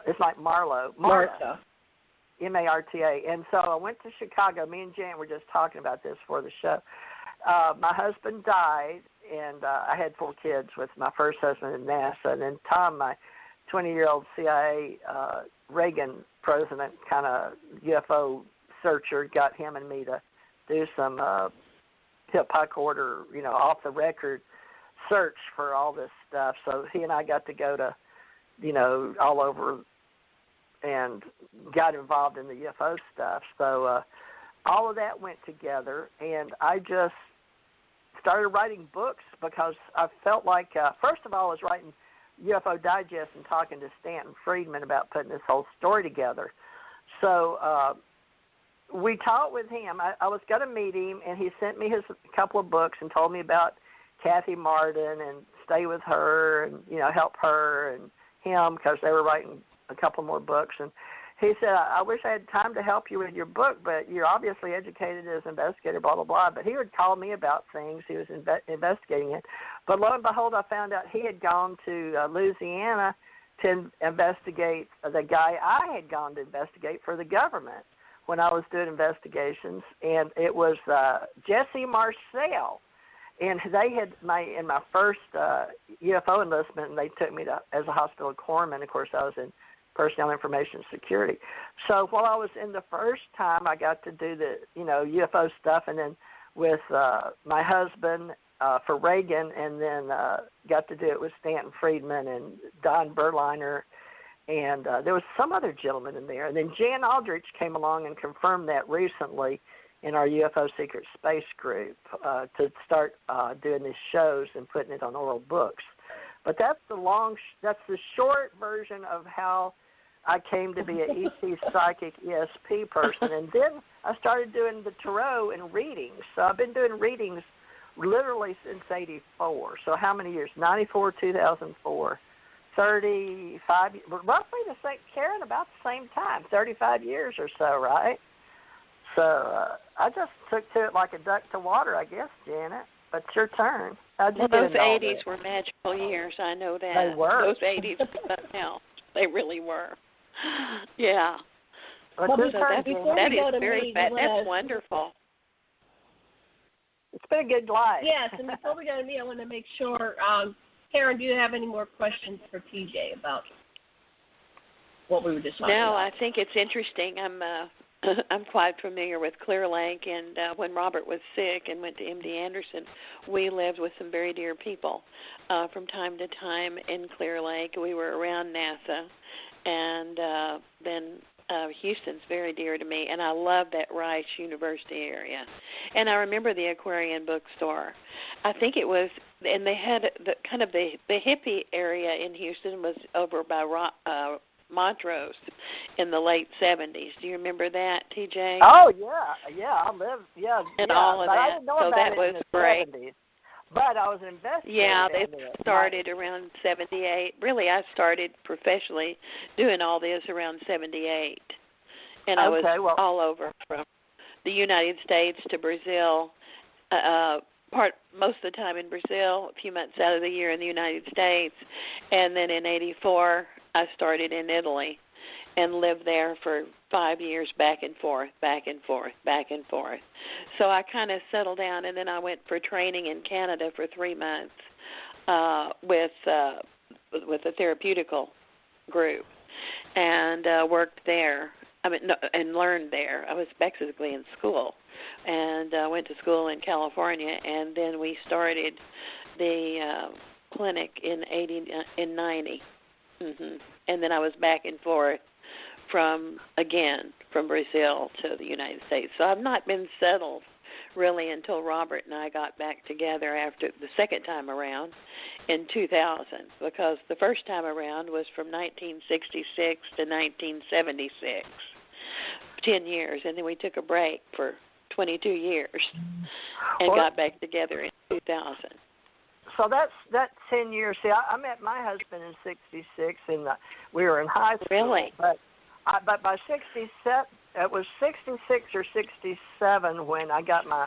It's like Marta. M-A-R-T-A. And so I went to Chicago. Me and Jan were just talking about this for the show. My husband died, and I had 4 kids with my first husband at NASA. And then Tom, my 20-year-old CIA Reagan president, kind of UFO searcher, got him and me to do some hip-hop order, off-the-record search for all this stuff. So he and I got to go to, all over and got involved in the UFO stuff. So all of that went together, and I just started writing books because I felt like, first of all, I was writing UFO Digest and talking to Stanton Friedman about putting this whole story together. So we talked with him. I was going to meet him, and he sent me his couple of books and told me about Kathy Martin and stay with her and, help her and him because they were writing a couple more books. And he said, I wish I had time to help you with your book, but you're obviously educated as an investigator, blah, blah, blah. But he would call me about things he was investigating it. But lo and behold, I found out he had gone to Louisiana to investigate the guy I had gone to investigate for the government when I was doing investigations. And it was Jesse Marcel. And they had in my first UFO enlistment, and they took me as a hospital corpsman. Of course, I was in personnel information security. So while I was in the first time, I got to do the UFO stuff, and then with my husband for Reagan, and then got to do it with Stanton Friedman and Don Berliner, and there was some other gentleman in there. And then Jan Aldrich came along and confirmed that recently in our UFO Secret Space group to start doing these shows and putting it on oral books. But that's the short version of how I came to be an ET psychic ESP person. And then I started doing the tarot and readings. So I've been doing readings literally since 84. So how many years? 94, 2004. 35, roughly the same, Karen, about the same time, 35 years or so, right? So I just took to it like a duck to water, I guess, Janet. But it's your turn. How'd you do those 80s were magical years. I know that. They were. Those 80s were something else. They really were. Yeah. Well, so that is very fat. That's wonderful. It's been a good life. Yes, and before we go to me, I want to make sure, Karen, do you have any more questions for TJ about what we were just talking about? No, I think it's interesting. I'm quite familiar with Clear Lake, and when Robert was sick and went to MD Anderson, we lived with some very dear people from time to time in Clear Lake. We were around NASA, and then Houston's very dear to me, and I love that Rice University area. And I remember the Aquarian bookstore. I think it was, and they had the hippie area in Houston was over by Montrose in the late 70s. Do you remember that, TJ? Oh, yeah, I lived, and all of but that. I didn't know so about that it was in the great. 70s. But I was an investigator. Yeah, they started around 78. Really, I started professionally doing all this around 78. And I was all over, from the United States to Brazil, most of the time in Brazil, a few months out of the year in the United States. And then in 84, I started in Italy and lived there for 5 years, back and forth, back and forth, back and forth. So I kind of settled down, and then I went for training in Canada for 3 months with a therapeutical group, and worked there. And learned there. I was basically in school, and went to school in California, and then we started the clinic in 90. Mm-hmm. And then I was back and forth from Brazil to the United States. So I've not been settled really until Robert and I got back together after the second time around in 2000, because the first time around was from 1966 to 1976, 10 years, and then we took a break for 22 years and got back together in 2000. So that's 10 years. See, I met my husband in 66, and we were in high school. Really? But by 67, it was 66 or 67 when I got my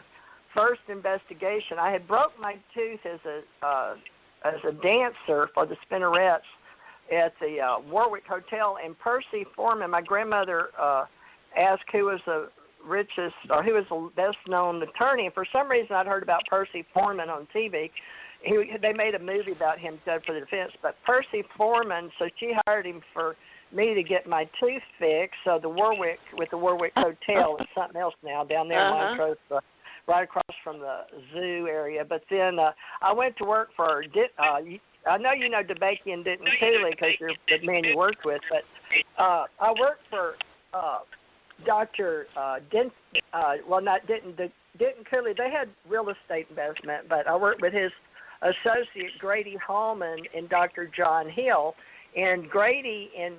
first investigation. I had broke my tooth as a dancer for the Spinnerettes at the Warwick Hotel, and Percy Foreman, my grandmother asked who was the richest or who was the best-known attorney, and for some reason I'd heard about Percy Foreman on TV. They made a movie about him, Dead for the Defense, but Percy Foreman, so she hired him for me to get my tooth fixed. So the Warwick, with the Warwick Hotel, is something else now down there in Montrose, right across from the zoo area. But then I went to work for, I know you know DeBakey and Denton Cooley because you're the man you worked with, but I worked for Dr. Not Denton Cooley. They had real estate investment, but I worked with his associate Grady Hallman and Dr. John Hill. And Grady and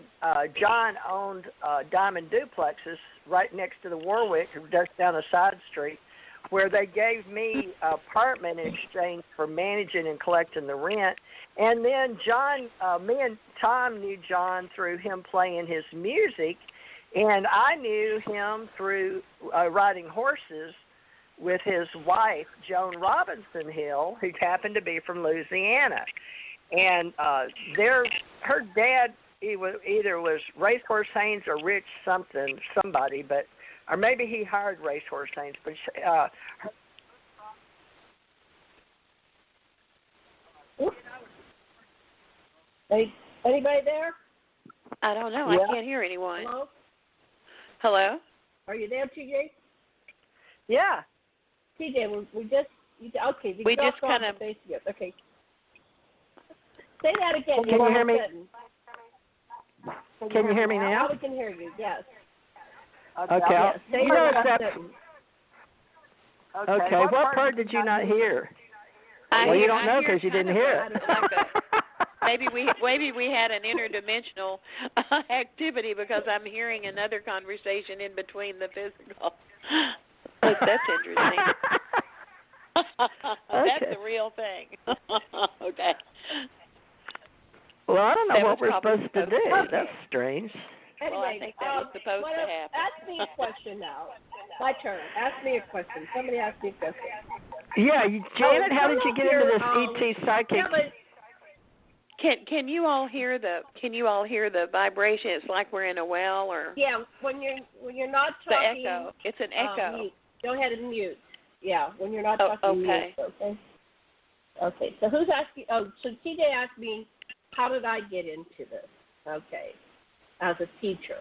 John owned Diamond Duplexes right next to the Warwick, just down a side street, where they gave me an apartment in exchange for managing and collecting the rent. And then John, me and Tom knew John through him playing his music, and I knew him through riding horses with his wife, Joan Robinson Hill, who happened to be from Louisiana. And her dad either was Racehorse Haynes or Rich somebody, but or maybe he hired Racehorse Haynes. But anybody there? I don't know. Yeah. I can't hear anyone. Hello? Hello? Are you there, TJ? Yeah. TJ, we just okay. We just kind of okay. Say that again. Can you hear me? Can you hear me now? We can hear you. Yes. Okay. Yes. You know okay. What part did you not hear? Well, you don't know because you didn't hear it. Maybe we had an interdimensional activity because I'm hearing another conversation in between the physical. But that's interesting. That's the real thing. Okay. Well, I don't know what we're supposed to do. That's strange. Anyway, well, I think that was supposed to happen. Ask me a question now. My turn. Ask me a question. Somebody ask me a question. Yeah, Janet, how did you get into this ET psychic? Yeah, Can you all hear the vibration? It's like we're in a well, or when you're not talking. The echo. It's an echo. Mute. Go ahead and mute. Yeah, when you're not talking. Okay. Mute, okay. Okay. So who's asking? Oh, so TJ asked me, how did I get into this? Okay, as a teacher.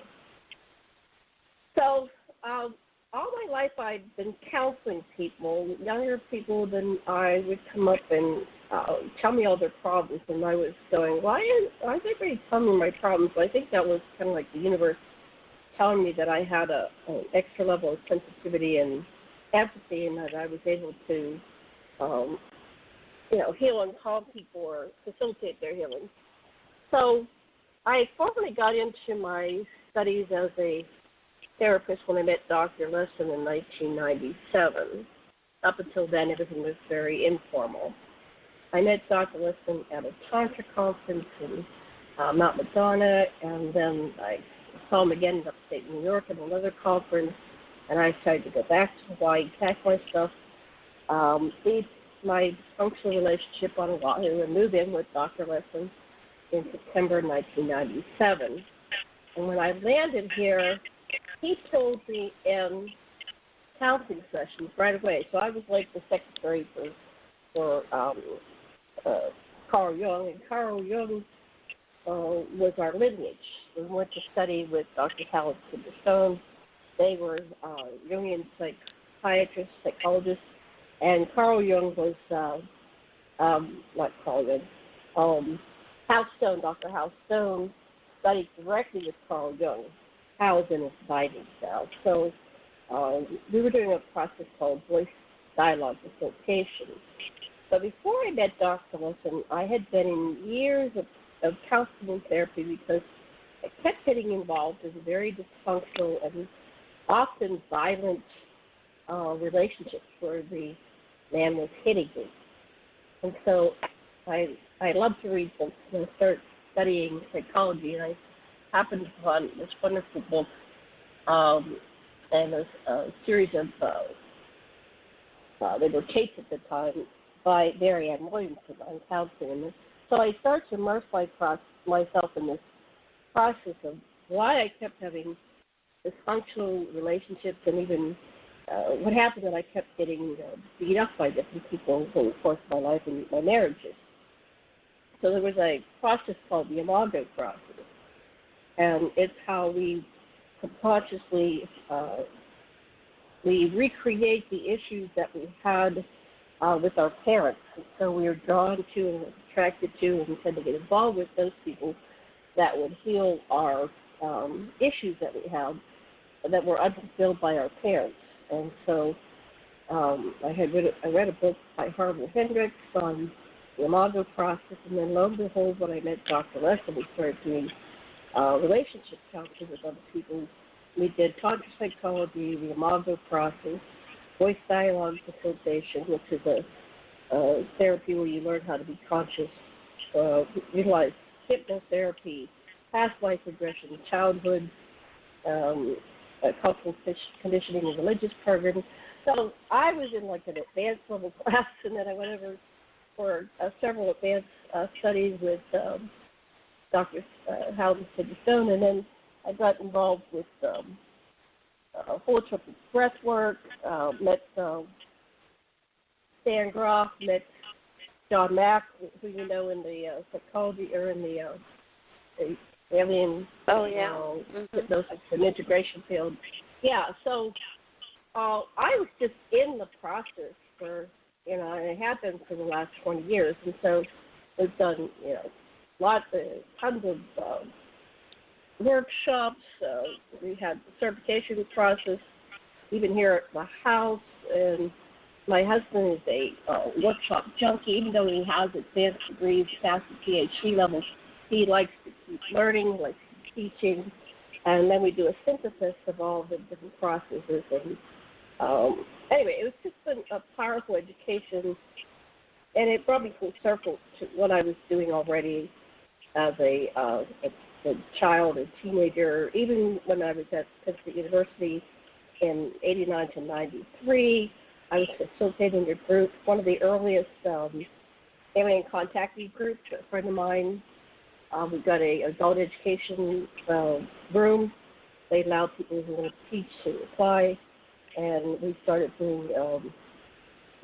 So all my life I've been counseling people, younger people than I would come up and tell me all their problems, and I was going, why is everybody telling me my problems? I think that was kind of like the universe telling me that I had an extra level of sensitivity and empathy, and that I was able to, heal and calm people or facilitate their healing. So I formally got into my studies as a therapist when I met Dr. Lesson in 1997. Up until then, everything was very informal. I met Dr. Lesson at a Tantra conference in Mount Madonna, and then I saw him again in upstate New York at another conference, and I decided to go back to Hawaii, pack my stuff, leave my functional relationship on Oahu, and move in with Dr. Lesson in September 1997. And when I landed here, he told me in counseling sessions right away. So I was like the secretary for Carl Jung, and Carl Jung was our lineage. We went to study with Dr. Howard Stone. They were Jungian psychiatrists, psychologists, and Carl Jung was not Carl Jung. Hal Stone, Dr. Hal Stone, studied directly with Carl Jung. Hal's in his guiding cell. So we were doing a process called voice dialogue facilitation. But before I met Dr. Lesson, I had been in years of counseling therapy because I kept getting involved in very dysfunctional and often violent relationships where the man was hitting me. And so I love to read books, and I started studying psychology, and I happened upon this wonderful book and a series of, they were taped at the time, by Marianne Williamson on counseling. And so I started to immerse myself in this process of why I kept having dysfunctional relationships, and even what happened that I kept getting beat up by different people over the course of my life and my marriages. So there was a process called the Imago process, and it's how we subconsciously we recreate the issues that we had with our parents. And so we are drawn to and attracted to and tend to get involved with those people that would heal our issues that we have that were unfulfilled by our parents. And so I read a book by Harville Hendricks on the Imago process, and then lo and behold, when I met Dr. Leslie, we started doing relationship counseling with other people. We did tantra psychology, the Imago process, voice dialogue facilitation, which is a therapy where you learn how to be conscious, utilize hypnotherapy, past life regression, childhood, cultural conditioning, and religious program. So I was in like an advanced level class, and then I went over for several advanced studies with Dr. Howard Stone, and then I got involved with holotropic breath work, met Stan Groff, met John Mack, who you know in the psychology or in the alien hypnosis and integration field. Yeah, so I was just in the process for, and I have been for the last 20 years, and so we've done, tons of workshops. We had the certification process, even here at the house, and my husband is a workshop junkie. Even though he has advanced degrees past the PhD level, he likes to keep learning, likes to keep teaching, and then we do a synthesis of all the different processes. And anyway, it was just a powerful education, and it brought me full circle to what I was doing already as a child and teenager. Even when I was at Penn State University in 89 to 93, I was facilitating a group, one of the earliest alien contactee groups. A friend of mine, we got a adult education room. They allowed people who wanted to teach to apply, and we started doing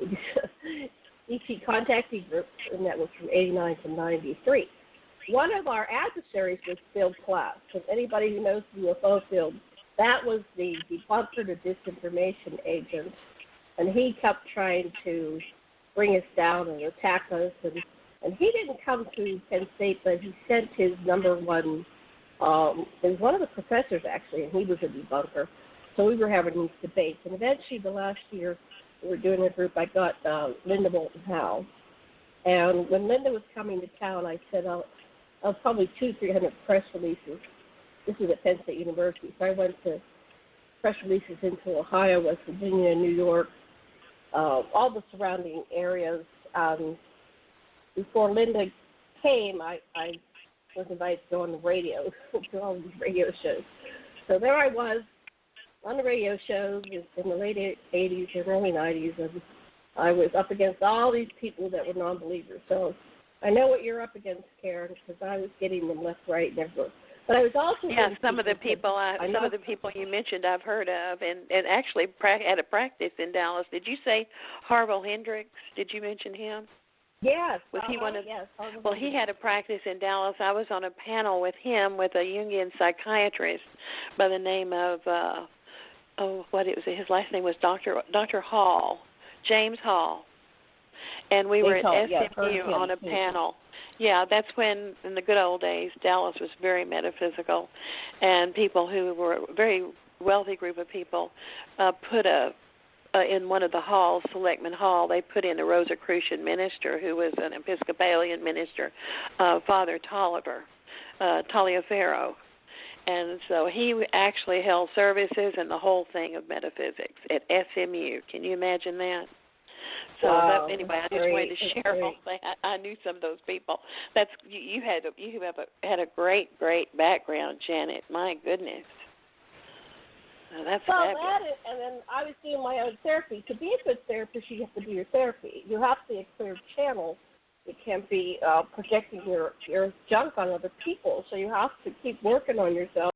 EP contactee groups, and that was from 89 to 93. One of our adversaries was Bill Klass. And anybody who knows the UFO field, that was the debunker, the disinformation agent. And he kept trying to bring us down and attack us. And he didn't come to Penn State, but he sent his number one, it was one of the professors, actually, and he was a debunker. So we were having these debates. And eventually, the last year, we were doing a group, I got Linda Moulton Howe. And when Linda was coming to town, I said, probably 200-300 press releases. This was at Penn State University. So I went to press releases into Ohio, West Virginia, New York, all the surrounding areas. Before Linda came, I was invited to go on the radio, to all these radio shows. So there I was on the radio shows in the late 80s and early 90s, and I was up against all these people that were non-believers. So I know what you're up against, Karen, because I was getting them left, right, and everywhere. But I was also some of the people you mentioned I've heard of, and actually at a practice in Dallas. Did you say Harville Hendricks? Did you mention him? Yes. Was he one of? Yes. Well, he had a practice in Dallas. I was on a panel with him with a Jungian psychiatrist by the name of his last name was Dr. Hall, James Hall. And we were at SMU on a panel. Yeah, that's when, in the good old days, Dallas was very metaphysical, and people who were a very wealthy group of people put in one of the halls, Selectman Hall, they put in a Rosicrucian minister who was an Episcopalian minister, Father Taliaferro. And so he actually held services and the whole thing of metaphysics at SMU. Can you imagine that? So anyway, I just wanted to share all that. I knew some of those people. You had a great background, Janet. My goodness. That's fabulous. And then I was doing my own therapy. To be a good therapist, you have to do your therapy. You have to be a clear channel You can't be projecting your junk on other people. So you have to keep working on yourself